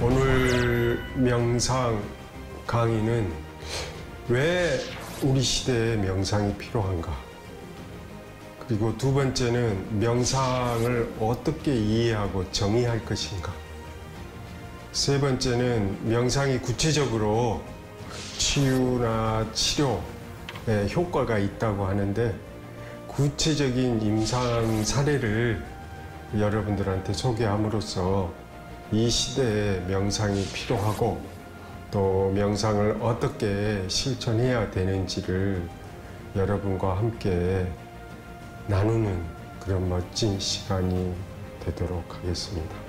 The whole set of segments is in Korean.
오늘 명상 강의는 왜 우리 시대에 명상이 필요한가? 그리고 두 번째는 명상을 어떻게 이해하고 정의할 것인가? 세 번째는 명상이 구체적으로 치유나 치료에 효과가 있다고 하는데 구체적인 임상 사례를 여러분들한테 소개함으로써 이 시대에 명상이 필요하고 또 명상을 어떻게 실천해야 되는지를 여러분과 함께 나누는 그런 멋진 시간이 되도록 하겠습니다.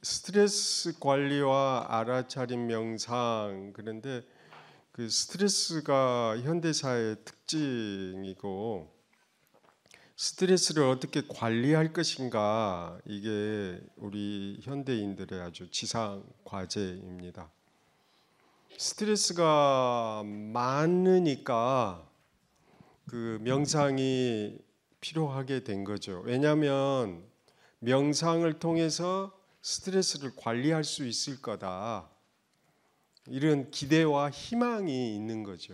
스트레스 관리와 알아차림 명상, 그런데 그 스트레스가 현대사회의 특징이고 스트레스를 어떻게 관리할 것인가, 이게 우리 현대인들의 아주 지상 과제입니다. 스트레스가 많으니까 그 명상이 필요하게 된 거죠. 왜냐하면 명상을 통해서 스트레스를 관리할 수 있을 거다, 이런 기대와 희망이 있는 거죠.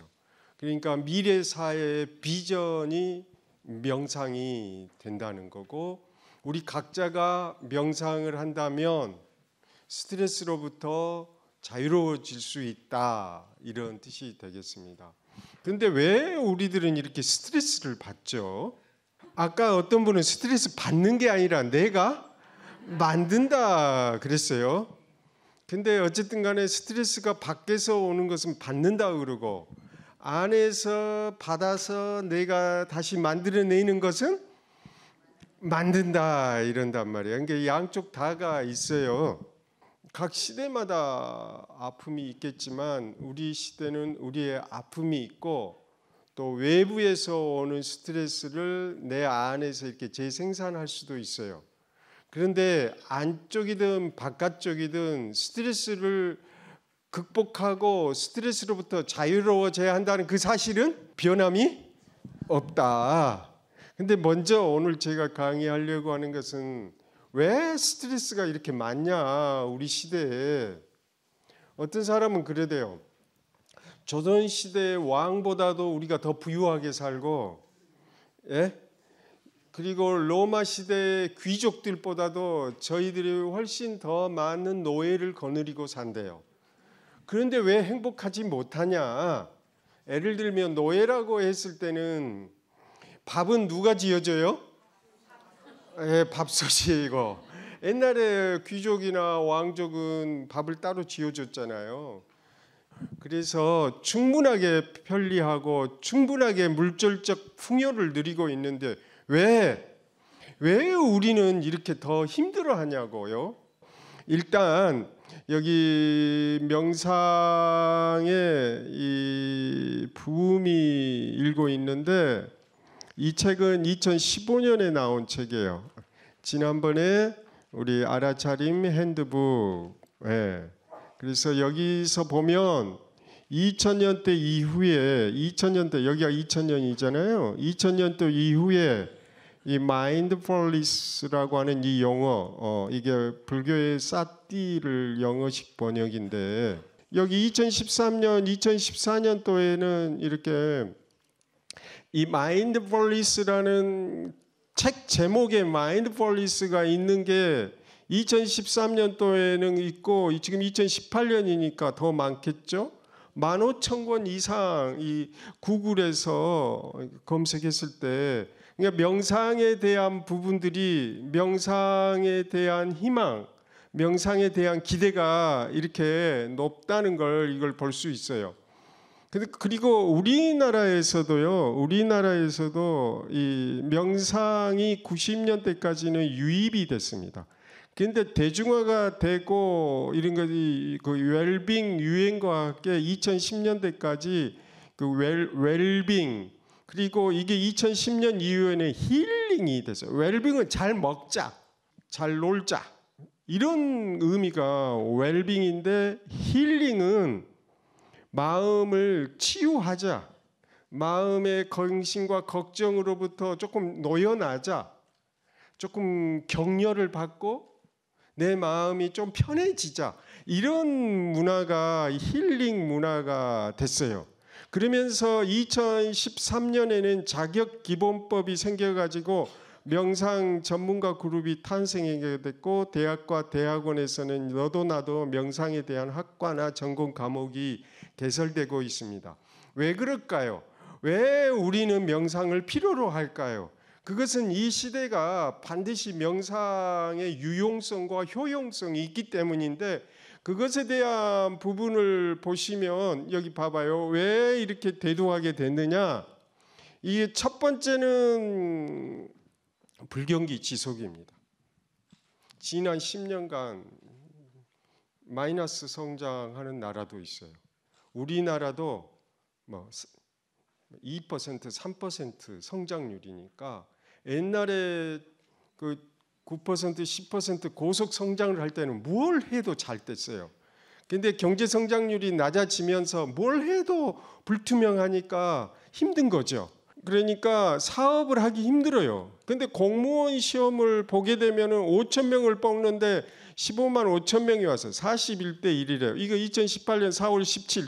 그러니까 미래 사회의 비전이 명상이 된다는 거고, 우리 각자가 명상을 한다면 스트레스로부터 자유로워질 수 있다, 이런 뜻이 되겠습니다. 그런데 왜 우리들은 이렇게 스트레스를 받죠? 아까 어떤 분은 스트레스 받는 게 아니라 내가 만든다 그랬어요. 근데 어쨌든 간에 스트레스가 밖에서 오는 것은 받는다 그러고, 안에서 받아서 내가 다시 만들어내는 것은 만든다, 이런단 말이에요. 그러니까 양쪽 다가 있어요. 각 시대마다 아픔이 있겠지만 우리 시대는 우리의 아픔이 있고 또 외부에서 오는 스트레스를 내 안에서 이렇게 재생산할 수도 있어요. 그런데 안쪽이든 바깥쪽이든 스트레스를 극복하고 스트레스로부터 자유로워져야 한다는 그 사실은 변함이 없다. 근데 먼저 오늘 제가 강의하려고 하는 것은 왜 스트레스가 이렇게 많냐, 우리 시대에. 어떤 사람은 그러대요. 조선시대 왕보다도 우리가 더 부유하게 살고, 예? 그리고 로마 시대 귀족들보다도 저희들이 훨씬 더 많은 노예를 거느리고 산대요. 그런데 왜 행복하지 못하냐? 예를 들면 노예라고 했을 때는 밥은 누가 지어줘요? 밥솥이고, 옛날에 귀족이나 왕족은 밥을 따로 지어줬잖아요. 그래서 충분하게 편리하고 충분하게 물질적 풍요를 누리고 있는데 왜 우리는 이렇게 더 힘들어하냐고요. 일단 여기 명상의 이 부음이 일고 있는데 이 책은 2015년에 나온 책이에요. 지난번에 우리 알아차림 핸드북, 그래서 여기서 보면 2000년대 이후에, 2000년대, 여기가 2000년이잖아요. 2000년대 이후에 이 마인드풀니스라고 하는 이 용어, 이게 불교의 사띠를 영어식 번역인데, 여기 2013년, 2014년도에는 이렇게 이 마인드풀니스라는 책 제목에 마인드풀니스가 있는 게 2013년도에는 있고, 지금 2018년이니까 더 많겠죠. 15,000권 이상 이 구글에서 검색했을 때, 그러니까 명상에 대한 부분들이, 명상에 대한 희망, 명상에 대한 기대가 이렇게 높다는 걸 이걸 볼 수 있어요. 그리고 우리나라에서도 이 명상이 90년대까지는 유입이 됐습니다. 그런데 대중화가 되고 이런 것이 그 웰빙 유행과 함께 2010년대까지 그 웰빙, 그리고 이게 2010년 이후에는 힐링이 됐어요. 웰빙은 잘 먹자, 잘 놀자, 이런 의미가 웰빙인데, 힐링은 마음을 치유하자, 마음의 근심과 걱정으로부터 조금 놓여나자, 조금 격려를 받고 내 마음이 좀 편해지자, 이런 문화가 힐링 문화가 됐어요. 그러면서 2013년에는 자격기본법이 생겨가지고 명상 전문가 그룹이 탄생하게 됐고, 대학과 대학원에서는 너도 나도 명상에 대한 학과나 전공 과목이 개설되고 있습니다. 왜 그럴까요? 왜 우리는 명상을 필요로 할까요? 그것은 이 시대가 반드시 명상의 유용성과 효용성이 있기 때문인데, 그것에 대한 부분을 보시면 여기 봐봐요. 왜 이렇게 대두하게 됐느냐? 이게 첫 번째는 불경기 지속입니다. 지난 10년간 마이너스 성장하는 나라도 있어요. 우리나라도 뭐 2%, 3% 성장률이니까, 옛날에 그 9%, 10% 고속 성장을 할 때는 뭘 해도 잘 됐어요. 근데 경제 성장률이 낮아지면서 뭘 해도 불투명하니까 힘든 거죠. 그러니까 사업을 하기 힘들어요. 근데 공무원 시험을 보게 되면은 5천 명을 뽑는데 15만 5천 명이 와서 41대 1이래요. 이거 2018년 4월 17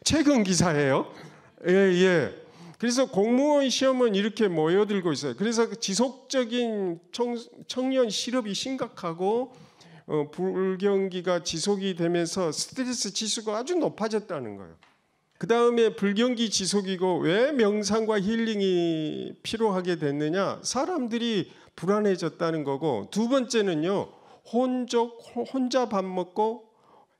최근 기사예요. 예. 그래서 공무원 시험은 이렇게 모여들고 있어요. 그래서 지속적인 청년 실업이 심각하고, 불경기가 지속이 되면서 스트레스 지수가 아주 높아졌다는 거예요. 그 다음에 불경기 지속이고, 왜 명상과 힐링이 필요하게 됐느냐? 사람들이 불안해졌다는 거고, 두 번째는요, 혼자 밥 먹고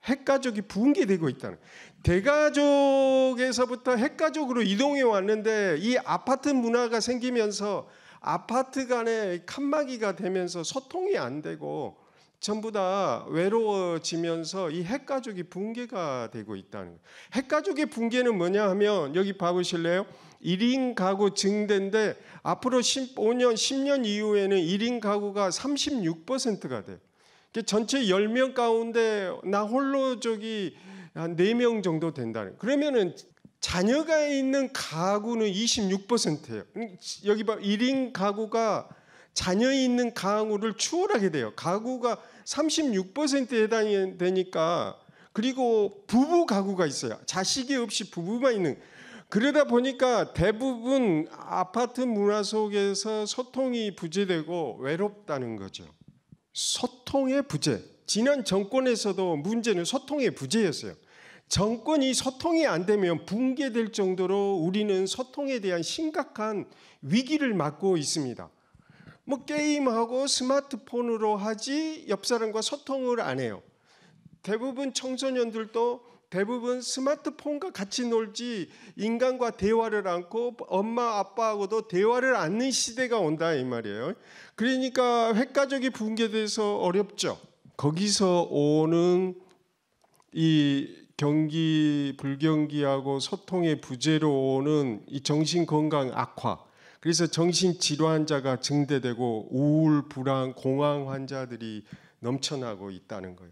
핵가족이 붕괴되고 있다는 거예요. 대가족에서부터 핵가족으로 이동해 왔는데, 이 아파트 문화가 생기면서 아파트 간에 칸막이가 되면서 소통이 안 되고 전부 다 외로워지면서 이 핵가족이 붕괴가 되고 있다는 거예요. 핵가족의 붕괴는 뭐냐 하면, 여기 봐보실래요? 1인 가구 증대인데, 앞으로 5년, 10년 이후에는 1인 가구가 36%가 돼요. 전체 10명 가운데 나 홀로족이 한 4명 정도 된다는 거예요. 그러면은 자녀가 있는 가구는 26%예요. 여기 봐, 1인 가구가 자녀 있는 가구를 추월하게 돼요. 가구가 36%에 해당이 되니까. 그리고 부부 가구가 있어요. 자식이 없이 부부만 있는. 그러다 보니까 대부분 아파트 문화 속에서 소통이 부재되고 외롭다는 거죠. 소통의 부재. 지난 정권에서도 문제는 소통의 부재였어요. 정권이 소통이 안 되면 붕괴될 정도로 우리는 소통에 대한 심각한 위기를 맞고 있습니다. 뭐 게임하고 스마트폰으로 하지 옆 사람과 소통을 안 해요. 대부분 청소년들도 대부분 스마트폰과 같이 놀지 인간과 대화를 않고 엄마 아빠하고도 대화를 않는 시대가 온다 이 말이에요. 그러니까 핵가족이 붕괴돼서 어렵죠. 거기서 오는 이 불경기하고 소통의 부재로 오는 이 정신건강 악화, 그래서 정신질환자가 증대되고 우울, 불안, 공황 환자들이 넘쳐나고 있다는 거예요.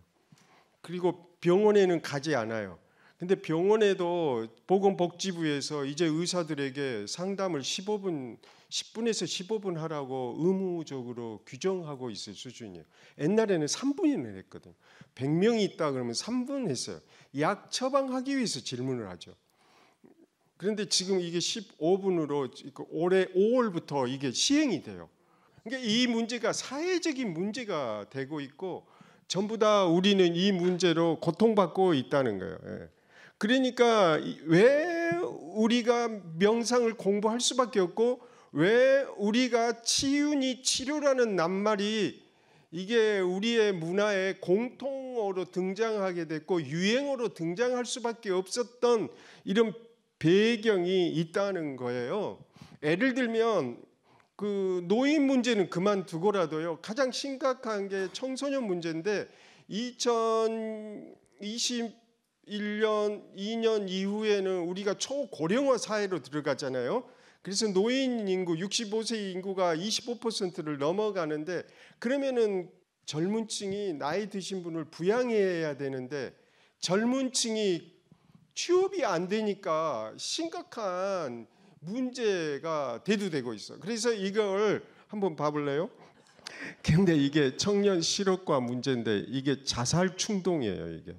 그리고 병원에는 가지 않아요. 근데 병원에도 보건복지부에서 이제 의사들에게 상담을 10분에서 15분 하라고 의무적으로 규정하고 있을 수준이에요. 옛날에는 3분이나 했거든요. 100명이 있다 그러면 3분 했어요. 약 처방하기 위해서 질문을 하죠. 그런데 지금 이게 15분으로 올해 5월부터 이게 시행이 돼요. 그러니까 이 문제가 사회적인 문제가 되고 있고, 전부 다 우리는 이 문제로 고통받고 있다는 거예요. 그러니까 왜 우리가 명상을 공부할 수밖에 없고, 왜 우리가 치유니 치료라는 낱말이 이게 우리의 문화의 공통어로 등장하게 됐고 유행어로 등장할 수밖에 없었던 이런 배경이 있다는 거예요. 예를 들면 그 노인 문제는 그만두고라도요, 가장 심각한 게 청소년 문제인데, 2021년 2년 이후에는 우리가 초고령화 사회로 들어가잖아요. 그래서 노인 인구 65세 인구가 25%를 넘어가는데, 그러면은 젊은 층이 나이 드신 분을 부양해야 되는데 젊은 층이 취업이 안 되니까 심각한 문제가 대두되고 있어. 그래서 이걸 한번 봐볼래요? 근데 이게 청년 실업과 문제인데 이게 자살 충동이에요. 이게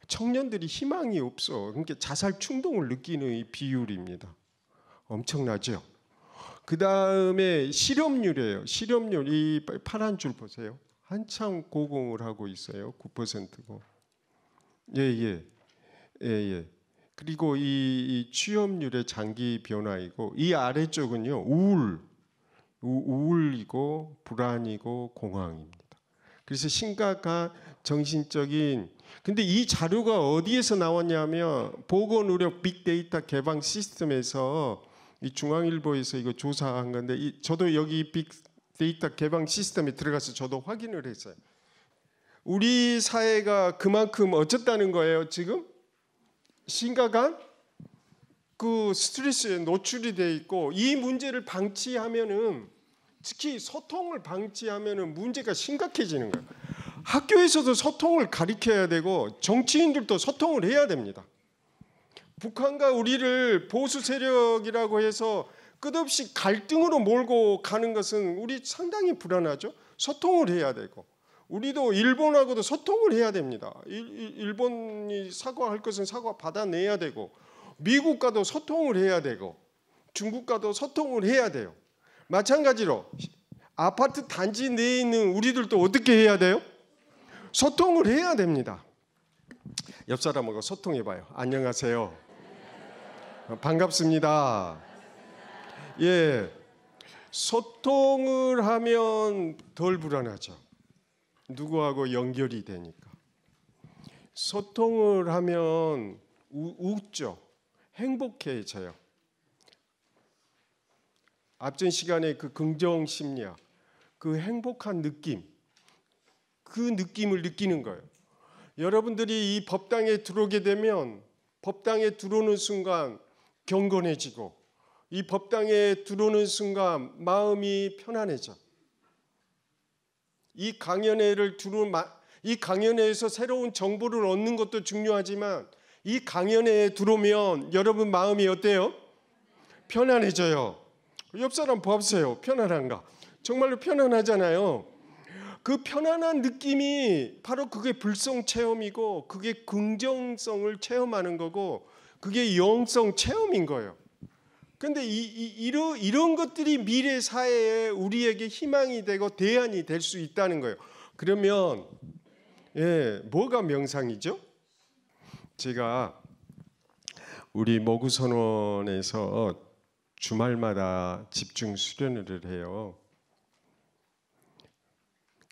청년들이 희망이 없어. 그러니까 자살 충동을 느끼는 이 비율입니다. 엄청나죠? 그 다음에 실업률이에요. 실업률 이 파란 줄 보세요. 한참 고공을 하고 있어요. 9%고. 예. 그리고 이 취업률의 장기 변화이고 이 아래쪽은요 우울이고 불안이고 공황입니다. 그래서 심각한 정신적인. 근데 이 자료가 어디에서 나왔냐면 보건의료 빅데이터 개방 시스템에서 이 중앙일보에서 이거 조사한 건데 저도 여기 빅데이터 개방 시스템에 들어가서 저도 확인을 했어요. 우리 사회가 그만큼 어쨌다는 거예요. 지금 심각한 그 스트레스에 노출이 돼 있고 이 문제를 방치하면은 특히 소통을 방치하면은 문제가 심각해지는 거예요. 학교에서도 소통을 가르쳐야 되고 정치인들도 소통을 해야 됩니다. 북한과 우리를 보수 세력이라고 해서 끝없이 갈등으로 몰고 가는 것은 우리 상당히 불안하죠. 소통을 해야 되고 우리도 일본하고도 소통을 해야 됩니다. 일본이 사과할 것은 사과 받아내야 되고 미국과도 소통을 해야 되고 중국과도 소통을 해야 돼요. 마찬가지로 아파트 단지 내에 있는 우리들도 어떻게 해야 돼요? 소통을 해야 됩니다. 옆 사람하고 소통해봐요. 안녕하세요. 반갑습니다. 예, 소통을 하면 덜 불안하죠. 누구하고 연결이 되니까. 소통을 하면 웃죠. 행복해져요. 앞전 시간에 그 긍정 심리학, 그 행복한 느낌, 그 느낌을 느끼는 거예요. 여러분들이 이 법당에 들어오게 되면 법당에 들어오는 순간 경건해지고 이 법당에 들어오는 순간 마음이 편안해져. 이 강연회에서 새로운 정보를 얻는 것도 중요하지만 이 강연회에 들어오면 여러분 마음이 어때요? 편안해져요. 옆 사람 보세요. 편안한가? 정말로 편안하잖아요. 그 편안한 느낌이 바로 그게 불성 체험이고 그게 긍정성을 체험하는 거고 그게 영성 체험인 거예요. 그런데 이런 것들이 미래 사회에 우리에게 희망이 되고 대안이 될 수 있다는 거예요. 그러면 뭐가 명상이죠? 제가 우리 모구선원에서 주말마다 집중 수련회를 해요.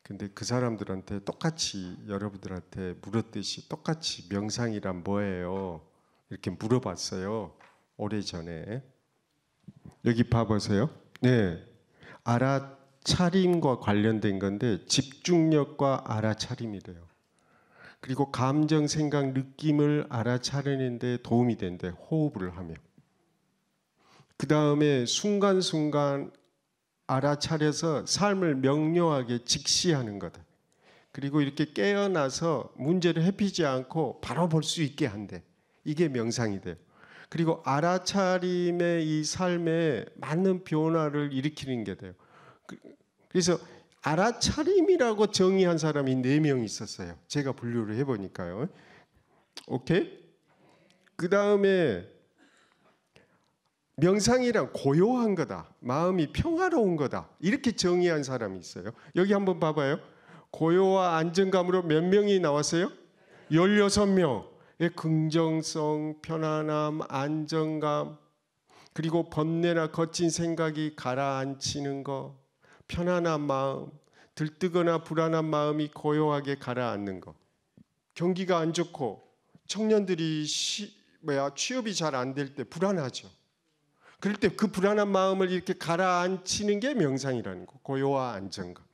근데 그 사람들한테 똑같이 여러분들한테 물었듯이 똑같이 명상이란 뭐예요? 이렇게 물어봤어요. 오래전에. 여기 봐보세요. 네, 알아차림과 관련된 건데 집중력과 알아차림이래요. 그리고 감정, 생각, 느낌을 알아차리는 데 도움이 된대. 호흡을 하며. 그 다음에 순간순간 알아차려서 삶을 명료하게 직시하는 거다. 그리고 이렇게 깨어나서 문제를 해피지 않고 바로 볼 수 있게 한대. 이게 명상이 돼요. 그리고 알아차림의 이 삶에 맞는 변화를 일으키는 게 돼요. 그래서 알아차림이라고 정의한 사람이 4명 있었어요. 제가 분류를 해보니까요. 오케이? 그 다음에 명상이란 고요한 거다. 마음이 평화로운 거다. 이렇게 정의한 사람이 있어요. 여기 한번 봐봐요. 고요와 안정감으로 몇 명이 나왔어요? 16명. 긍정성, 편안함, 안정감, 그리고 번뇌나 거친 생각이 가라앉히는 거, 편안한 마음, 들뜨거나 불안한 마음이 고요하게 가라앉는 거. 경기가 안 좋고 청년들이 취업이 잘 안 될 때 불안하죠. 그럴 때 그 불안한 마음을 이렇게 가라앉히는 게 명상이라는 거. 고요와 안정감.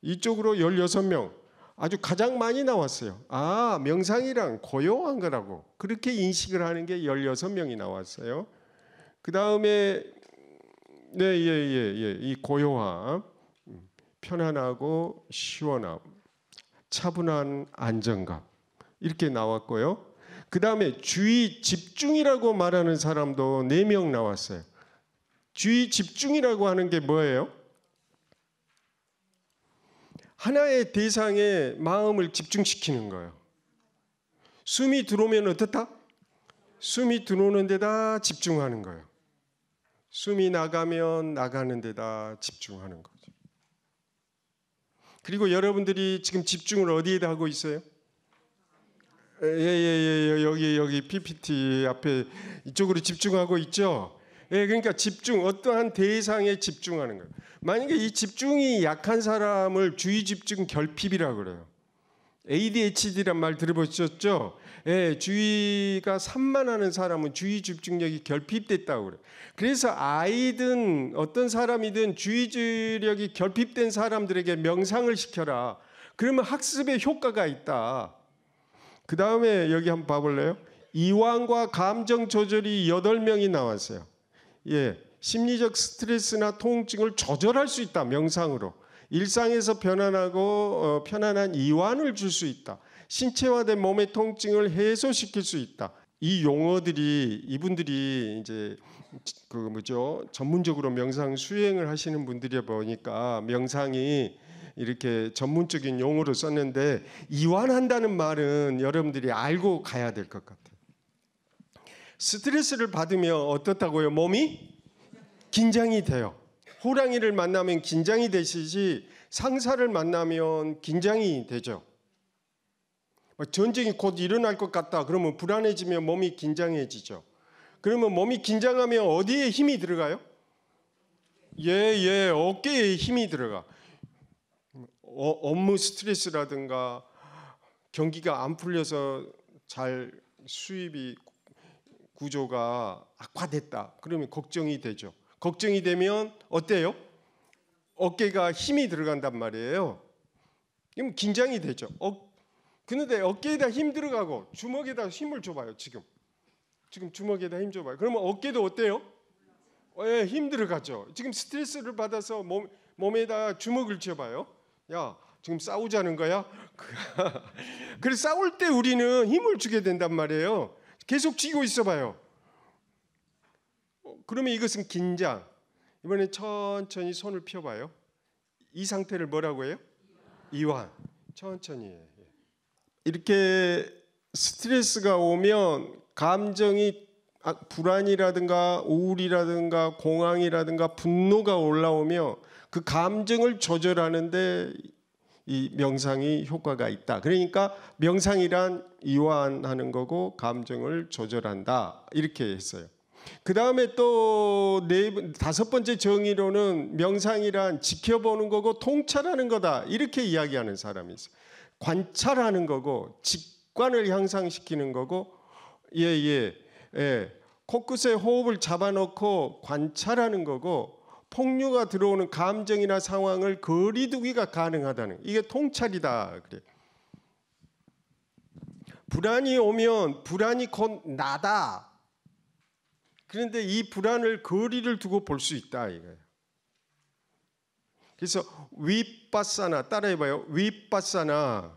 이쪽으로 16명. 아주 가장 많이 나왔어요. 명상이란 고요한 거라고. 그렇게 인식을 하는 게 16명이 나왔어요. 그 다음에 이 고요함, 편안하고 시원함, 차분한 안정감 이렇게 나왔고요. 그 다음에 주의 집중이라고 말하는 사람도 4명 나왔어요. 주의 집중이라고 하는 게 뭐예요? 하나의 대상에 마음을 집중시키는 거예요. 숨이 들어오면 어떻다? 숨이 들어오는 데다 집중하는 거예요. 숨이 나가면 나가는 데다 집중하는 거죠. 그리고 여러분들이 지금 집중을 어디에다 하고 있어요? 여기 PPT 앞에 이쪽으로 집중하고 있죠. 그러니까 집중, 어떠한 대상에 집중하는 거예요. 만약에 이 집중이 약한 사람을 주의 집중 결핍이라고 그래요. ADHD란 말 들어보셨죠? 주의가 산만하는 사람은 주의 집중력이 결핍됐다고 그래요. 그래서 아이든 어떤 사람이든 주의력이 결핍된 사람들에게 명상을 시켜라. 그러면 학습에 효과가 있다. 그 다음에 여기 한번 봐볼래요? 이완과 감정 조절이 8명이 나왔어요. 심리적 스트레스나 통증을 조절할 수 있다. 명상으로. 일상에서 편안하고 편안한 이완을 줄 수 있다. 신체화된 몸의 통증을 해소시킬 수 있다. 이 용어들이 이분들이 이제 전문적으로 명상 수행을 하시는 분들이 보니까 명상이 이렇게 전문적인 용어로 썼는데 이완한다는 말은 여러분들이 알고 가야 될 것 같아요. 스트레스를 받으면 어떻다고요? 몸이 긴장이 돼요. 호랑이를 만나면 긴장이 되시지 상사를 만나면 긴장이 되죠. 전쟁이 곧 일어날 것 같다. 그러면 불안해지면 몸이 긴장해지죠. 그러면 몸이 긴장하면 어디에 힘이 들어가요? 어깨에 힘이 들어가. 업무 스트레스라든가 경기가 안 풀려서 잘 수입이 구조가 악화됐다. 그러면 걱정이 되죠. 걱정이 되면 어때요? 어깨가 힘이 들어간단 말이에요. 그럼 긴장이 되죠. 그런데 어깨에다 힘 들어가고 주먹에다 힘을 줘봐요. 지금 주먹에다 힘 줘봐요. 그러면 어깨도 어때요? 힘 들어가죠. 지금 스트레스를 받아서 몸에다 주먹을 쥐어봐요. 야, 지금 싸우자는 거야? 그래서 싸울 때 우리는 힘을 주게 된단 말이에요. 계속 쥐고 있어봐요. 그러면 이것은 긴장. 이번에 천천히 손을 펴봐요. 이 상태를 뭐라고 해요? 이완. 천천히 해요. 이렇게 스트레스가 오면 감정이 불안이라든가 우울이라든가 공황이라든가 분노가 올라오면 그 감정을 조절하는데 이 명상이 효과가 있다. 그러니까 명상이란 이완하는 거고 감정을 조절한다. 이렇게 했어요. 그 다음에 또 5번째 정의로는 명상이란 지켜보는 거고 통찰하는 거다. 이렇게 이야기하는 사람이 있어요. 관찰하는 거고 직관을 향상시키는 거고 코끝에 호흡을 잡아놓고 관찰하는 거고 폭류가 들어오는 감정이나 상황을 거리두기가 가능하다는 이게 통찰이다. 그래. 불안이 오면 불안이 곧 나다. 그런데 이 불안을 거리를 두고 볼 수 있다 이거예요. 그래서 위빠사나 따라해봐요. 위빠사나.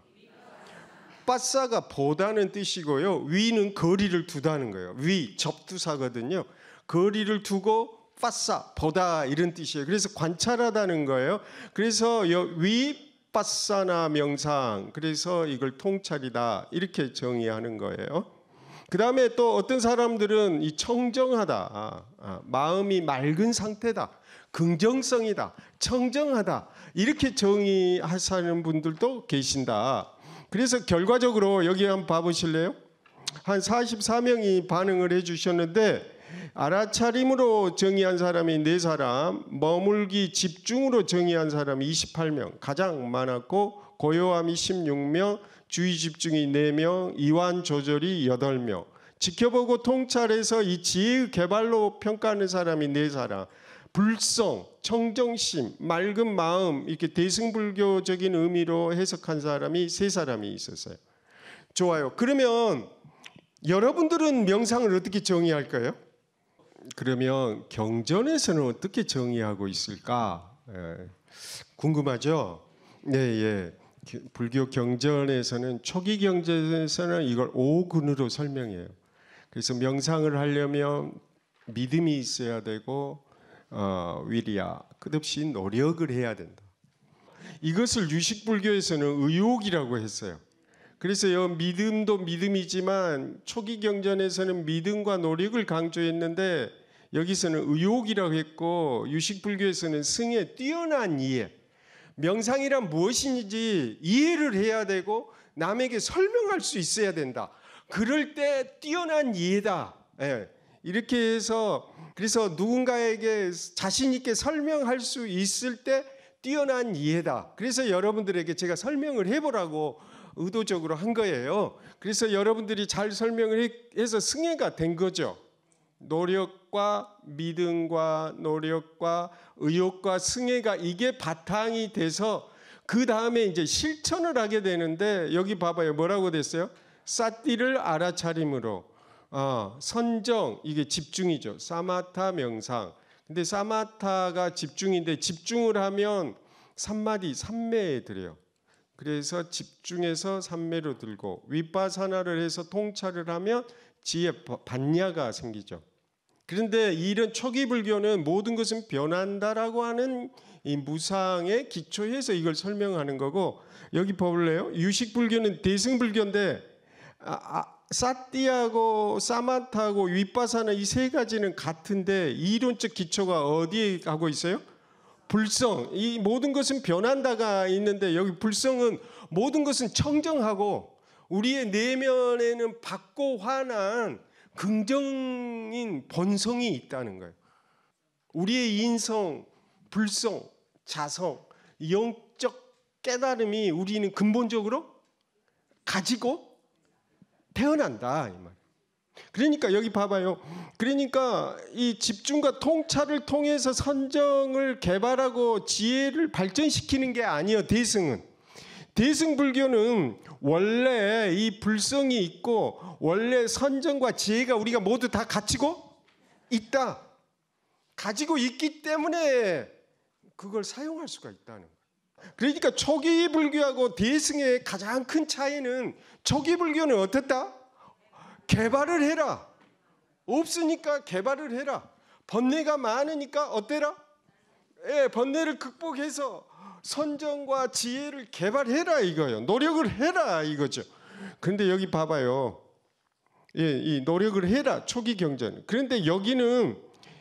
빠사가 보다는 뜻이고요. 위는 거리를 두다는 거예요. 위 접두사거든요. 거리를 두고 빠사 보다 이런 뜻이에요. 그래서 관찰하다는 거예요. 그래서 위빠사나 명상. 그래서 이걸 통찰이다 이렇게 정의하는 거예요. 그 다음에 또 어떤 사람들은 이 청정하다, 마음이 맑은 상태다, 긍정성이다, 청정하다 이렇게 정의하시는 분들도 계신다. 그래서 결과적으로 여기 한번 봐보실래요? 한 44명이 반응을 해주셨는데 알아차림으로 정의한 사람이 4사람, 머물기 집중으로 정의한 사람이 28명, 가장 많았고 고요함이 16명, 주의 집중이 4명, 이완 조절이 8명, 지켜보고 통찰해서 이 지혜의 개발로 평가하는 사람이 4사람, 불성, 청정심, 맑은 마음 이렇게 대승불교적인 의미로 해석한 사람이 3사람이 있었어요. 좋아요. 그러면 여러분들은 명상을 어떻게 정의할까요? 그러면 경전에서는 어떻게 정의하고 있을까? 궁금하죠? 네, 예. 불교 경전에서는 초기 경전에서는 이걸 오근으로 설명해요. 그래서 명상을 하려면 믿음이 있어야 되고 위리야, 끝없이 노력을 해야 된다. 이것을 유식불교에서는 의욕이라고 했어요. 그래서 믿음도 믿음이지만 초기 경전에서는 믿음과 노력을 강조했는데 여기서는 의욕이라고 했고 유식불교에서는 승의 뛰어난 이해, 명상이란 무엇인지 이해를 해야 되고 남에게 설명할 수 있어야 된다. 그럴 때 뛰어난 이해다. 예. 이렇게 해서 그래서 누군가에게 자신 있게 설명할 수 있을 때 뛰어난 이해다. 그래서 여러분들에게 제가 설명을 해보라고 의도적으로 한 거예요. 그래서 여러분들이 잘 설명을 해서 승해가 된 거죠. 노력과 믿음과 노력과 의욕과 승해가 이게 바탕이 돼서 그 다음에 이제 실천을 하게 되는데 여기 봐봐요. 뭐라고 됐어요? 사띠를 알아차림으로 선정, 이게 집중이죠. 사마타 명상. 근데 사마타가 집중인데 집중을 하면 삼마디, 삼매에 들어요. 그래서 집중해서 삼매로 들고 위파사나를 해서 통찰을 하면 지혜 반야가 생기죠. 그런데 이런 초기 불교는 모든 것은 변한다라고 하는 이 무상에 기초해서 이걸 설명하는 거고 여기 볼래요? 유식 불교는 대승 불교인데 사띠하고 사마타하고 위파사나 이 세 가지는 같은데 이론적 기초가 어디에 하고 있어요? 불성. 이 모든 것은 변한다가 있는데 여기 불성은 모든 것은 청정하고 우리의 내면에는 밝고 환한 긍정인 본성이 있다는 거예요. 우리의 인성, 불성, 자성, 영적 깨달음이 우리는 근본적으로 가지고 태어난다 이 말. 그러니까 여기 봐봐요. 그러니까 이 집중과 통찰을 통해서 선정을 개발하고 지혜를 발전시키는 게 아니에요. 대승은. 대승 불교는 원래 이 불성이 있고 원래 선정과 지혜가 우리가 모두 다 가지고 있다. 가지고 있기 때문에 그걸 사용할 수가 있다는 거예요. 그러니까 초기 불교하고 대승의 가장 큰 차이는 초기 불교는 어떻다? 개발을 해라. 없으니까 개발을 해라. 번뇌가 많으니까 어때라? 예, 번뇌를 극복해서 선정과 지혜를 개발해라 이거예요. 노력을 해라 이거죠. 그런데 여기 봐봐요. 예, 이 노력을 해라 초기 경전. 그런데 여기는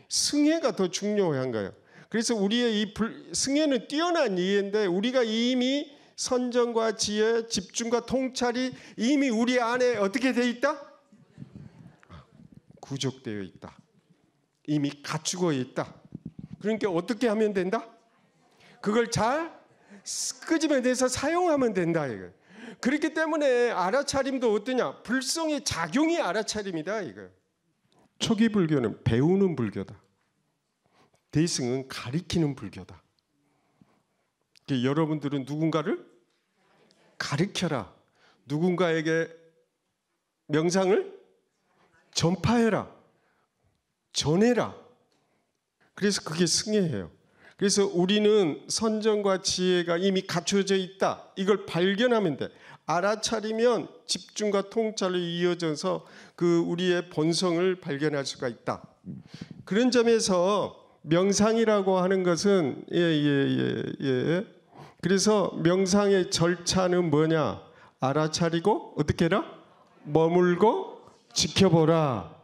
승해가 더 중요한 거예요. 그래서 우리의 이 승해는 뛰어난 이해인데 우리가 이미 선정과 지혜, 집중과 통찰이 이미 우리 안에 어떻게 돼 있다? 구족되어 있다. 이미 갖추고 있다. 그러니까 어떻게 하면 된다? 그걸 잘 끄집어내서 사용하면 된다. 이거. 그렇기 때문에 알아차림도 어떠냐? 불성의 작용이 알아차림이다. 이거. 초기 불교는 배우는 불교다. 대승은 가리키는 불교다. 여러분들은 누군가를 가르쳐라. 누군가에게 명상을 전파해라. 전해라. 그래서 그게 승해예요. 그래서 우리는 선정과 지혜가 이미 갖춰져 있다. 이걸 발견하면 돼. 알아차리면 집중과 통찰로 이어져서 그 우리의 본성을 발견할 수가 있다. 그런 점에서 명상이라고 하는 것은 그래서 명상의 절차는 뭐냐? 알아차리고 어떻게 해라? 머물고 지켜보라.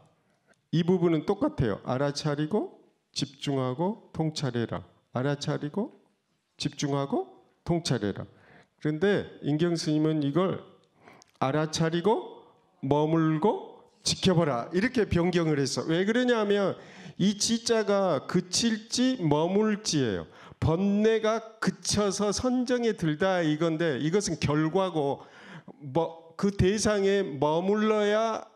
이 부분은 똑같아요. 알아차리고 집중하고 통찰해라. 알아차리고 집중하고 통찰해라. 그런데 인경 스님은 이걸 알아차리고 머물고 지켜보라 이렇게 변경을 했어. 왜 그러냐면 이 지자가 그칠지 머물지예요. 번뇌가 그쳐서 선정에 들다 이건데 이것은 결과고 그 대상에 머물러야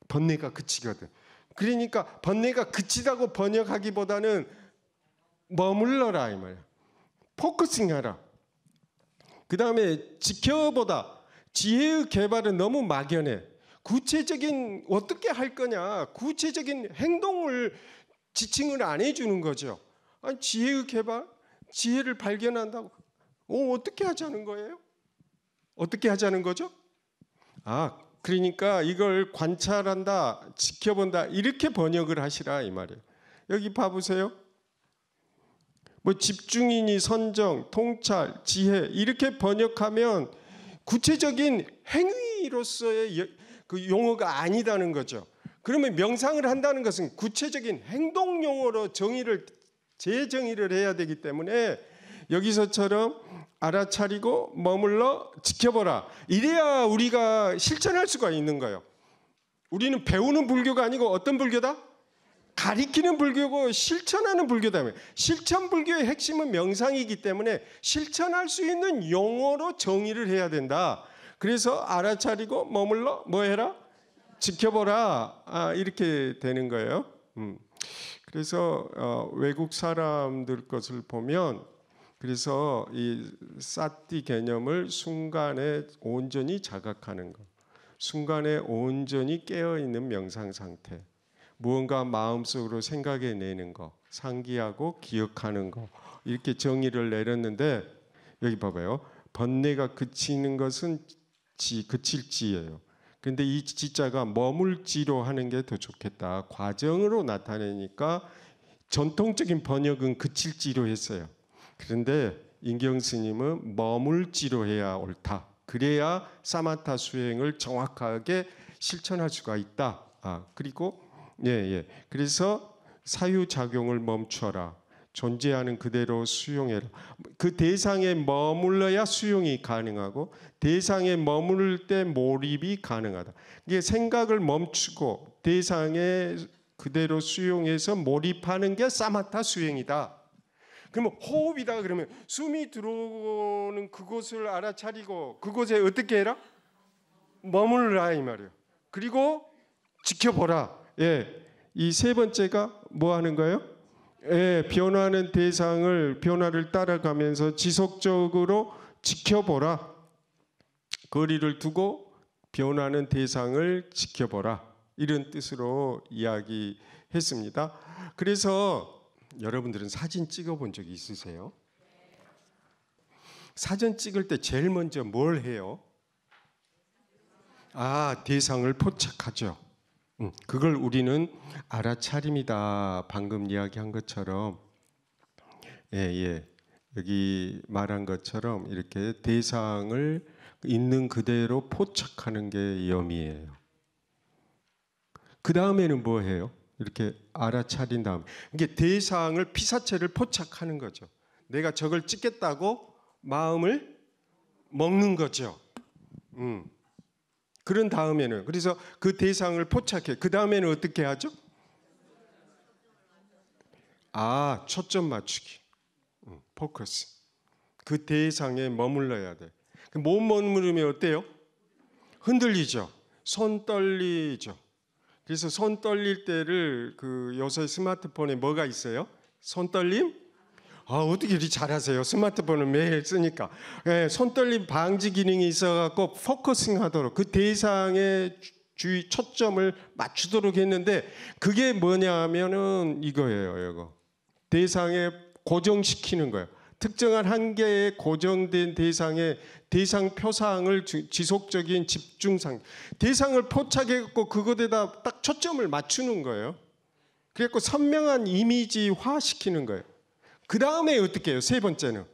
번뇌가 그치거든. 그러니까 번뇌가 그치다고 번역하기보다는 머물러라 이 말이야. 포커싱하라. 그 다음에 지켜보다. 지혜의 개발은 너무 막연해. 구체적인 어떻게 할 거냐, 구체적인 행동을 지칭을 안 해주는 거죠. 아니, 지혜의 개발, 지혜를 발견한다고. 어떻게 하자는 거예요? 어떻게 하자는 거죠? 그러니까 이걸 관찰한다, 지켜본다 이렇게 번역을 하시라 이 말이에요. 여기 봐보세요. 뭐 집중이니 선정, 통찰, 지혜 이렇게 번역하면 구체적인 행위로서의 그 용어가 아니다는 거죠. 그러면 명상을 한다는 것은 구체적인 행동 용어로 재정의를 해야 되기 때문에 여기서처럼 알아차리고 머물러 지켜보라. 이래야 우리가 실천할 수가 있는 거예요. 우리는 배우는 불교가 아니고 어떤 불교다? 가리키는 불교고 실천하는 불교다. 실천 불교의 핵심은 명상이기 때문에 실천할 수 있는 용어로 정의를 해야 된다. 그래서 알아차리고 머물러 뭐 해라? 지켜보라. 이렇게 되는 거예요. 그래서 외국 사람들 것을 보면 그래서 이 사티 개념을 순간에 온전히 자각하는 것, 순간에 온전히 깨어있는 명상 상태, 무언가 마음속으로 생각해내는 것, 상기하고 기억하는 것 이렇게 정의를 내렸는데 여기 봐봐요. 번뇌가 그치는 것은 그칠지예요. 그런데 이 지자가 머물지로 하는 게 더 좋겠다. 과정으로 나타내니까 전통적인 번역은 그칠지로 했어요. 그런데 인경 스님은 머물지로 해야 옳다. 그래야 사마타 수행을 정확하게 실천할 수가 있다. 그리고 그래서 사유작용을 멈춰라. 존재하는 그대로 수용해라. 그 대상에 머물러야 수용이 가능하고 대상에 머무를 때 몰입이 가능하다. 이게 생각을 멈추고 대상에 그대로 수용해서 몰입하는 게 사마타 수행이다. 그러면 호흡이다 그러면 숨이 들어오는 그곳을 알아차리고 그곳에 어떻게 해라? 머물라 이 말이에요. 그리고 지켜보라. 이 세 번째가 뭐 하는 거예요? 변화하는 대상을 변화를 따라가면서 지속적으로 지켜보라. 거리를 두고 변화하는 대상을 지켜보라. 이런 뜻으로 이야기했습니다. 그래서 여러분들은 사진 찍어본 적이 있으세요? 사진 찍을 때 제일 먼저 뭘 해요? 대상을 포착하죠. 그걸 우리는 알아차림이다. 방금 이야기한 것처럼 여기 말한 것처럼 이렇게 대상을 있는 그대로 포착하는 게 염이에요. 그 다음에는 뭐 해요? 이렇게 알아차린 다음 이게 대상을 피사체를 포착하는 거죠. 내가 저걸 찍겠다고 마음을 먹는 거죠. 그런 다음에는 그래서 그 대상을 포착해. 그 다음에는 어떻게 하죠? 초점 맞추기. 포커스. 그 대상에 머물러야 돼. 못 머무르면 어때요? 흔들리죠. 손 떨리죠. 그래서 손 떨릴 때를 요새 스마트폰에 뭐가 있어요? 손 떨림? 어떻게 이렇게 잘하세요? 스마트폰을 매일 쓰니까. 손 떨림 방지 기능이 있어갖고 포커싱 하도록 그 대상의 주의 초점을 맞추도록 했는데 그게 뭐냐면은 이거예요. 이거. 대상에 고정시키는 거예요. 특정한 한 개의 고정된 대상의 대상 표상을 지속적인 집중상 대상을 포착해갖고 그것에다 딱 초점을 맞추는 거예요. 그래갖고 선명한 이미지화 시키는 거예요. 그 다음에 어떻게 해요? 세 번째는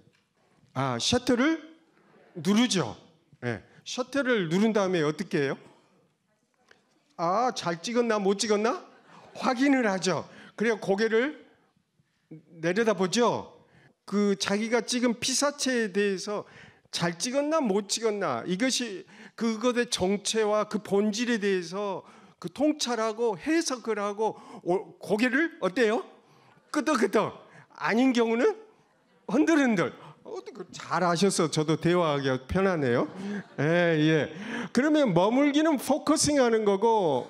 셔터를 누르죠. 셔터를 누른 다음에 어떻게 해요? 잘 찍었나 못 찍었나? 확인을 하죠. 그래야 고개를 내려다보죠. 그 자기가 찍은 피사체에 대해서 잘 찍었나 못 찍었나 이것이 그것의 정체와 그 본질에 대해서 그 통찰하고 해석을 하고 고개를 어때요? 끄덕끄덕. 아닌 경우는 흔들흔들. 잘 아셔서 저도 대화하기가 편하네요. 그러면 머물기는 포커싱하는 거고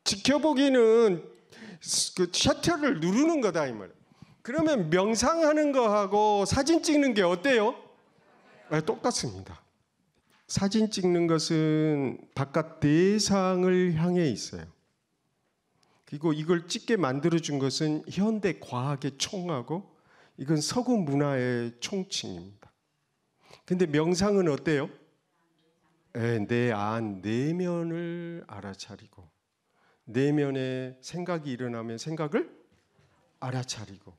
지켜보기는 그 셔터를 누르는 거다 이 말. 그러면 명상하는 거하고 사진 찍는 게 어때요? 똑같습니다. 사진 찍는 것은 바깥 대상을 향해 있어요. 그리고 이걸 찍게 만들어준 것은 현대 과학의 총하고 이건 서구 문화의 총칭입니다. 근데 명상은 어때요? 내 안, 내면을 알아차리고, 내면에 생각이 일어나면 생각을 알아차리고,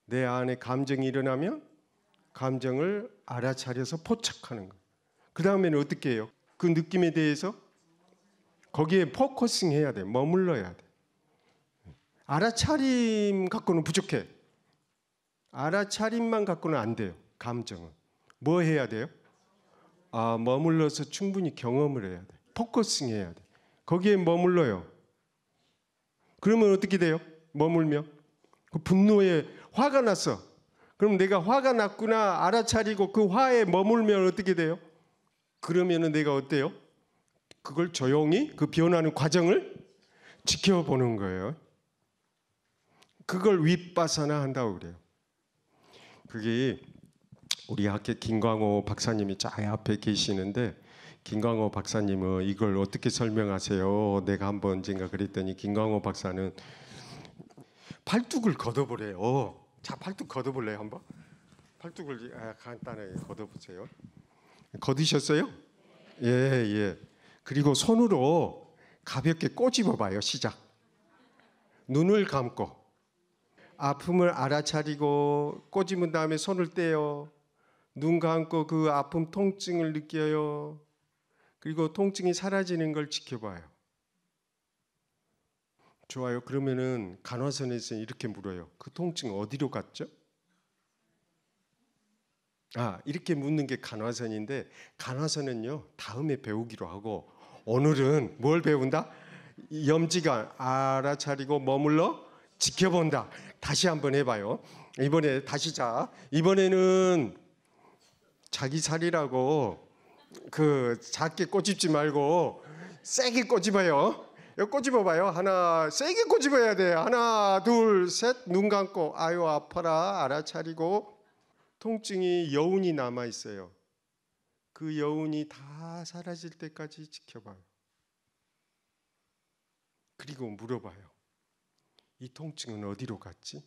내 안에 감정이 일어나면 감정을 알아차려서 포착하는 거예요. 그 다음에는 어떻게 해요? 그 느낌에 대해서 거기에 포커싱 해야 돼. 머물러야 돼. 알아차림 갖고는 부족해. 알아차림만 갖고는 안 돼요. 감정은. 뭐 해야 돼요? 머물러서 충분히 경험을 해야 돼. 포커싱 해야 돼. 거기에 머물러요. 그러면 어떻게 돼요? 머물면? 그 분노에 화가 났어. 그럼 내가 화가 났구나 알아차리고 그 화에 머물면 어떻게 돼요? 그러면은 내가 어때요? 그걸 조용히 그 변하는 과정을 지켜보는 거예요. 그걸 윗바사나 한다고 그래요. 그게 우리 학교 김광호 박사님이 저 앞에 계시는데, 김광호 박사님은 이걸 어떻게 설명하세요? 내가 한번 언젠가 그랬더니 김광호 박사는 팔뚝을 걷어보래요. 자, 팔뚝 걷어볼래요 한번? 팔뚝을 간단하게 걷어보세요. 걷으셨어요? 예. 그리고 손으로 가볍게 꼬집어봐요. 시작. 눈을 감고 아픔을 알아차리고 꼬집은 다음에 손을 떼요. 눈 감고 그 아픔 통증을 느껴요. 그리고 통증이 사라지는 걸 지켜봐요. 좋아요. 그러면은 간화선에서 이렇게 물어요. 그 통증 어디로 갔죠? 이렇게 묻는 게 간화선인데, 간화선은요 다음에 배우기로 하고, 오늘은 뭘 배운다? 염지가 알아차리고 머물러 지켜본다. 다시 한번 해봐요. 이번에 다시 이번에는 자기 살이라고 그 작게 꼬집지 말고 세게 꼬집어요. 꼬집어봐요. 하나, 세게 꼬집어야 돼. 하나, 둘, 셋. 눈 감고 아유 아파라 알아차리고. 통증이 여운이 남아 있어요. 그 여운이 다 사라질 때까지 지켜봐요. 그리고 물어봐요. 이 통증은 어디로 갔지?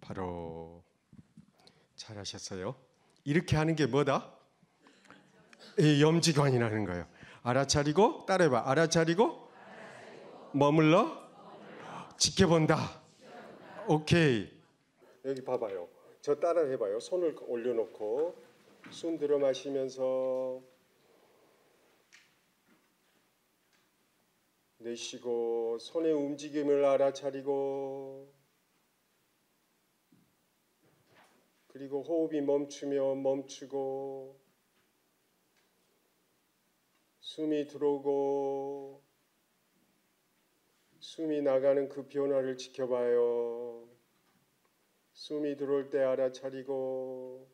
바로 잘하셨어요. 이렇게 하는 게 뭐다? 염지관이라는 거예요. 알아차리고 따라해봐. 알아차리고 머물러 지켜본다. 오케이. 여기 봐봐요. 저 따라해봐요. 손을 올려놓고 숨 들어 마시면서 내쉬고 손의 움직임을 알아차리고, 그리고 호흡이 멈추면 멈추고, 숨이 들어오고 숨이 나가는 그 변화를 지켜봐요. 숨이 들어올 때 알아차리고,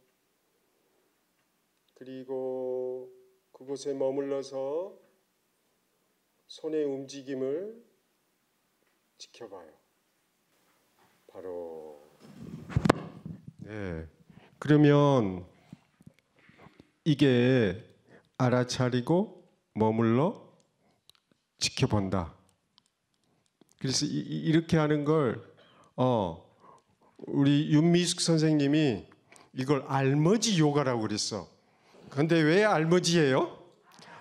그리고 그곳에 머물러서 손의 움직임을 지켜봐요. 바로. 그러면 이게 알아차리고 머물러 지켜본다. 그래서 이렇게 하는 걸 우리 윤미숙 선생님이 이걸 알머지 요가라고 그랬어. 근데 왜 알머지예요?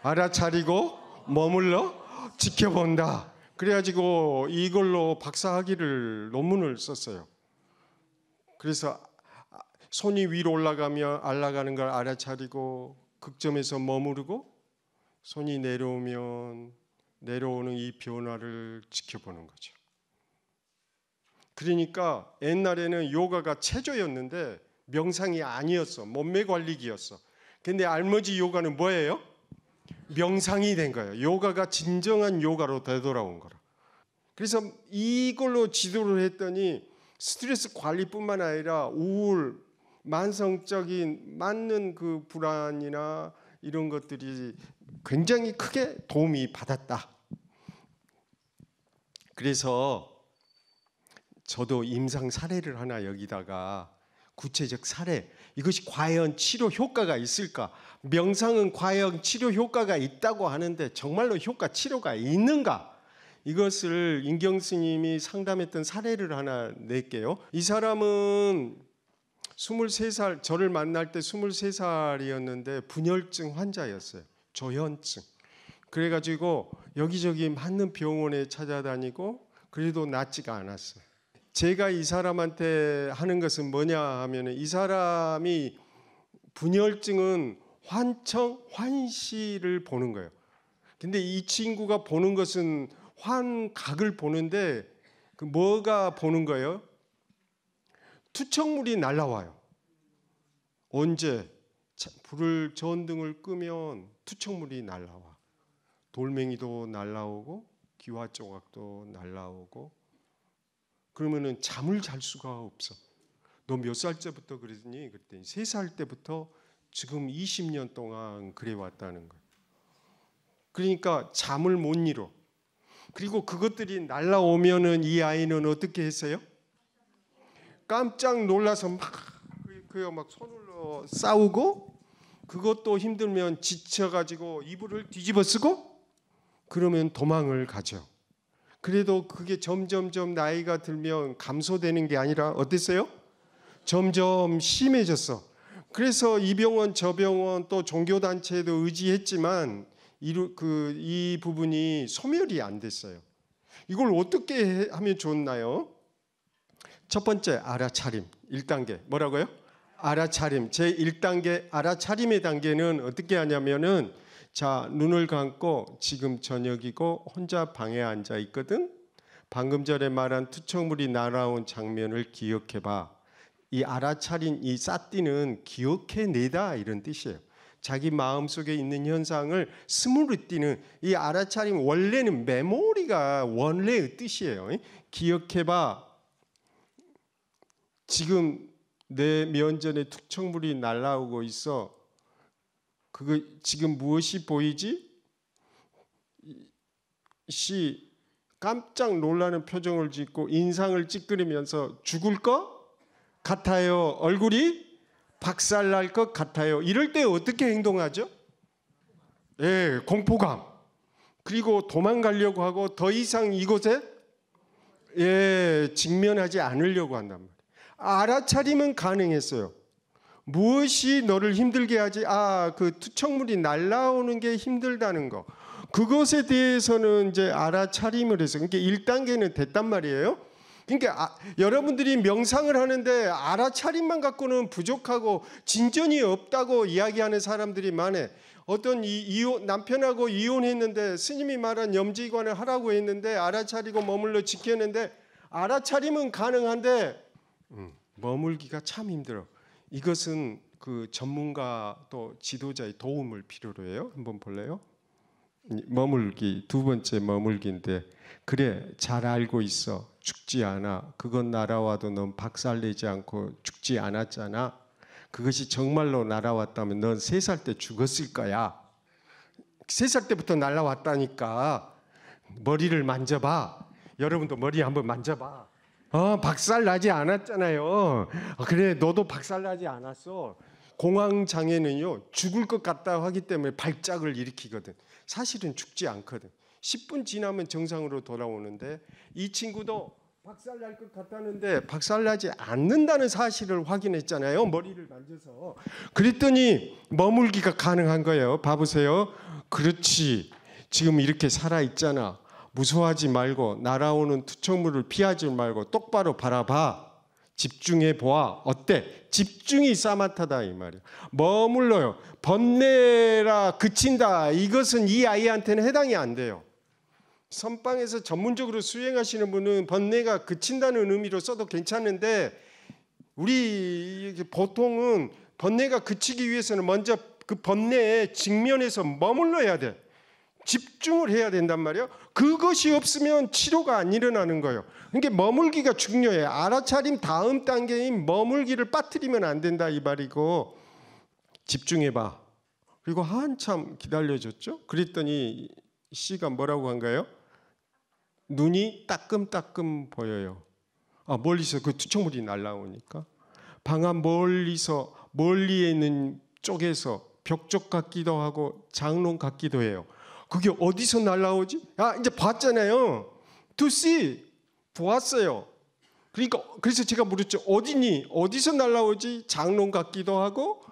알아차리고 머물러 지켜본다. 그래가지고 이걸로 박사학위를 논문을 썼어요. 그래서 손이 위로 올라가면 올라가는 걸 알아차리고 극점에서 머무르고, 손이 내려오면 내려오는 이 변화를 지켜보는 거죠. 그러니까 옛날에는 요가가 체조였는데 명상이 아니었어. 몸매 관리기였어. 근데 알머지 요가는 뭐예요? 명상이 된 거예요. 요가가 진정한 요가로 되돌아온 거라. 그래서 이걸로 지도를 했더니 스트레스 관리뿐만 아니라 우울, 만성적인 맞는 그 불안이나 이런 것들이 굉장히 크게 도움이 받았다. 그래서 저도 임상 사례를 하나 여기다가 구체적 사례, 이것이 과연 치료 효과가 있을까? 명상은 과연 치료 효과가 있다고 하는데 정말로 효과 치료가 있는가? 이것을 인경 스님이 상담했던 사례를 하나 낼게요. 이 사람은 23살, 저를 만날 때 23살이었는데 분열증 환자였어요. 조현증. 그래가지고 여기저기 많은 병원에 찾아다니고 그래도 낫지가 않았어요. 제가 이 사람한테 하는 것은 뭐냐 하면, 이 사람이 분열증은 환청, 환시를 보는 거예요. 근데 이 친구가 보는 것은 환각을 보는데, 그 뭐가 보는 거예요? 투척물이 날라와요. 언제? 불을, 전등을 끄면 투척물이 날라와. 돌멩이도 날라오고 기와 조각도 날라오고. 그러면은 잠을 잘 수가 없어. 너 몇 살 때부터 그러더니, 그랬더니 3살 때부터 지금 20년 동안 그래 왔다는 거예요. 그러니까 잠을 못 이뤄. 그리고 그것들이 날라오면은 이 아이는 어떻게 했어요? 깜짝 놀라서 막 손으로 싸우고, 그것도 힘들면 지쳐가지고 이불을 뒤집어 쓰고 그러면 도망을 가죠. 그래도 그게 점점점 나이가 들면 감소되는 게 아니라 어땠어요? 점점 심해졌어. 그래서 이 병원 저 병원 또 종교단체에도 의지했지만 이 부분이 소멸이 안 됐어요. 이걸 어떻게 하면 좋나요? 첫 번째, 알아차림 1단계. 뭐라고요? 알아차림. 제 1단계 알아차림의 단계는 어떻게 하냐면은, 자, 눈을 감고 지금 저녁이고 혼자 방에 앉아 있거든. 방금 전에 말한 투척물이 날아온 장면을 기억해봐. 이 알아차린 이 싸띠는 기억해내다 이런 뜻이에요. 자기 마음속에 있는 현상을 스무르띠는 이 알아차림, 원래는 메모리가 원래의 뜻이에요. 기억해봐. 지금 내 면전에 투척물이 날아오고 있어. 그거 지금 무엇이 보이지? 씨 깜짝 놀라는 표정을 짓고 인상을 찌푸리면서 죽을 것 같아요. 얼굴이 박살날 것 같아요. 이럴 때 어떻게 행동하죠? 예, 공포감. 그리고 도망가려고 하고 더 이상 이곳에 직면하지 않으려고 한단 말이에요. 알아차림은 가능했어요. 무엇이 너를 힘들게 하지? 그 투척물이 날아오는 게 힘들다는 거. 그것에 대해서는 이제 알아차림을 해서, 그러니까 1단계는 됐단 말이에요. 그러니까 여러분들이 명상을 하는데 알아차림만 갖고는 부족하고 진전이 없다고 이야기하는 사람들이 많아. 어떤 남편하고 이혼했는데 스님이 말한 염지관을 하라고 했는데 알아차리고 머물러 지켰는데, 알아차림은 가능한데 머물기가 참 힘들어. 이것은 그 전문가 또 지도자의 도움을 필요로 해요. 한번 볼래요? 머물기, 두 번째 머물기인데, 그래 잘 알고 있어. 죽지 않아. 그건 날아와도 넌 박살내지 않고 죽지 않았잖아. 그것이 정말로 날아왔다면 넌 3살 때 죽었을 거야. 3살 때부터 날아왔다니까. 머리를 만져봐. 여러분도 머리 한번 만져봐. 박살나지 않았잖아요. 그래, 너도 박살나지 않았어. 공황장애는요, 죽을 것 같다 하기 때문에 발작을 일으키거든. 사실은 죽지 않거든. 10분 지나면 정상으로 돌아오는데, 이 친구도 박살날 것 같다는데 박살나지 않는다는 사실을 확인했잖아요. 머리를 만져서. 그랬더니 머물기가 가능한 거예요. 봐보세요. 그렇지. 지금 이렇게 살아있잖아. 무서워하지 말고 날아오는 투척물을 피하지 말고 똑바로 바라봐. 집중해 보아. 어때? 집중이 사마타다 이 말이에요. 머물러요. 번뇌라 그친다. 이것은 이 아이한테는 해당이 안 돼요. 선방에서 전문적으로 수행하시는 분은 번뇌가 그친다는 의미로 써도 괜찮은데, 우리 보통은 번뇌가 그치기 위해서는 먼저 그 번뇌에 직면해서 머물러야 돼. 집중을 해야 된단 말이에요. 그것이 없으면 치료가 안 일어나는 거예요. 그러니까 머물기가 중요해. 알아차림 다음 단계인 머물기를 빠뜨리면 안 된다 이 말이고, 집중해봐. 그리고 한참 기다려줬죠. 그랬더니 씨가 뭐라고 한가요? 눈이 따끔따끔 보여요. 멀리서 그 투척물이 날아오니까. 방안 멀리에 있는 쪽에서 벽 쪽 같기도 하고 장롱 같기도 해요. 그게 어디서 날아오지? 이제 봤잖아요. To see, 보았어요. 그래서 제가 물었죠. 어디니? 어디서 날라오지? 장롱 같기도 하고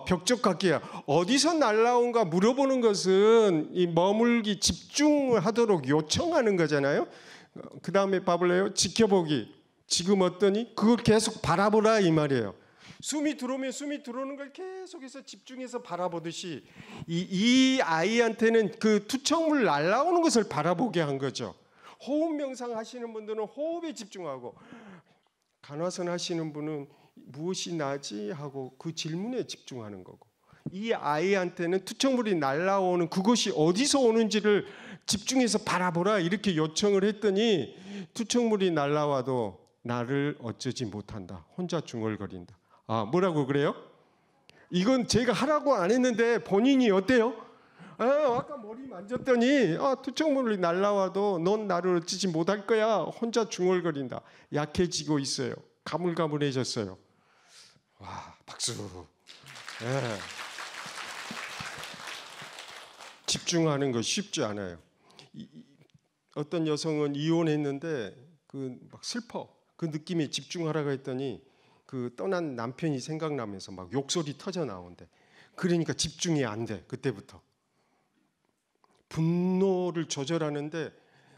벽적 같기야. 어디서 날라온가 물어보는 것은 이 머물기 집중하도록 요청하는 거잖아요. 그 다음에 봐볼래요? 지켜보기. 지금 어떠니? 그걸 계속 바라보라 이 말이에요. 숨이 들어오면 숨이 들어오는 걸 계속해서 집중해서 바라보듯이 이 아이한테는 그 투척물 날라오는 것을 바라보게 한 거죠. 호흡 명상 하시는 분들은 호흡에 집중하고, 간화선 하시는 분은 무엇이 나지 하고 그 질문에 집중하는 거고, 이 아이한테는 투척물이 날라오는 그것이 어디서 오는지를 집중해서 바라보라 이렇게 요청을 했더니 투척물이 날라와도 나를 어쩌지 못한다. 혼자 중얼거린다. 뭐라고 그래요? 이건 제가 하라고 안 했는데 본인이 어때요? 아까 머리 만졌더니 투척물이 날라와도 넌 나를 어찌지 못할 거야. 혼자 중얼거린다. 약해지고 있어요. 가물가물해졌어요. 와, 박수. 네. 집중하는 거 쉽지 않아요. 어떤 여성은 이혼했는데 막 슬퍼. 그 느낌에 집중하라고 했더니 그 떠난 남편이 생각나면서 막 욕설이 터져 나온대. 그러니까 집중이 안 돼. 그때부터. 분노를 조절하는데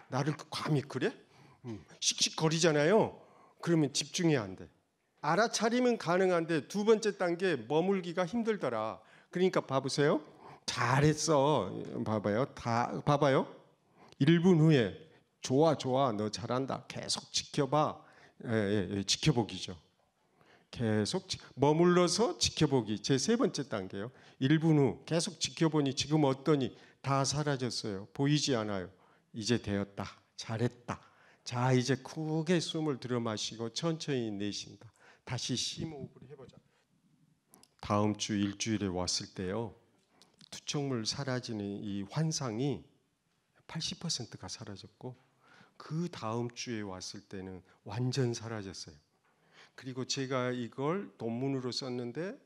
나를 감히 그래? 씩씩거리잖아요. 그러면 집중이 안 돼. 알아차리면 가능한데 두 번째 단계 머물기가 힘들더라. 그러니까 봐보세요. 잘했어. 봐봐요. 1분 후에 좋아 너 잘한다. 계속 지켜봐. 지켜보기죠. 계속 머물러서 지켜보기. 제 세 번째 단계요. 1분 후 계속 지켜보니 지금 어떠니? 다 사라졌어요. 보이지 않아요. 이제 되었다. 잘했다. 자, 이제 크게 숨을 들여 마시고 천천히 내쉰다. 다시 심호흡을 해보자. 다음 주 일주일에 왔을 때요, 투척물 사라지는 이 환상이 80%가 사라졌고, 그 다음 주에 왔을 때는 완전 사라졌어요. 그리고 제가 이걸 논문으로 썼는데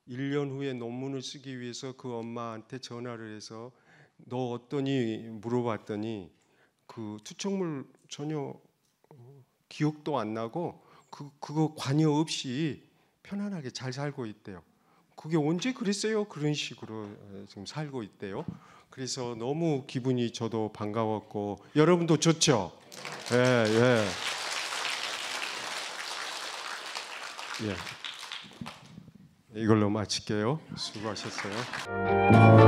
1년 후에 논문을 쓰기 위해서 그 엄마한테 전화를 해서 너 어떠니 물어봤더니 그 투척물 전혀 기억도 안 나고 그거 관여 없이 편안하게 잘 살고 있대요. 그게 언제 그랬어요? 그런 식으로 지금 살고 있대요. 그래서 너무 기분이 저도 반가웠고 여러분도 좋죠? 예. 이걸로 마칠게요. 수고하셨어요.